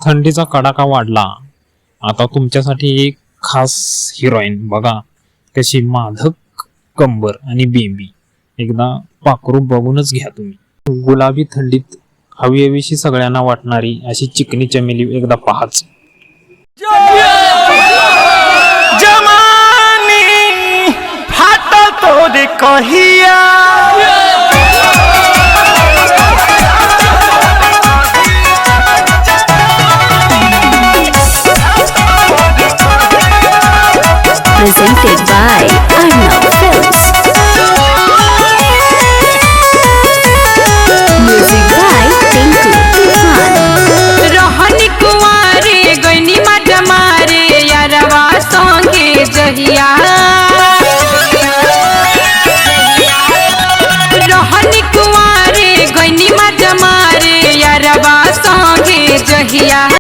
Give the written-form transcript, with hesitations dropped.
थंडीचा कडाका वाढला, आता तुमच्यासाठी एक खास हिरोईन बघा कशी माधक कंबर आणि बेंबी. एकदा पाखरू बघूनच घ्या तुम्ही. गुलाबी थंडीत हवी हवीशी सगळ्यांना वाटणारी अशी चिकनी चमेली एकदा पाहाच. जमानी फाटा तोरे कहिया presented by Arnav Films. Music by Tinku Tufan. रहनी कुंवारे गईनी माता मारे यारवा संगे जहिया रहनी कुंवारे गईनी माता मारे यारवा संगे जहिया।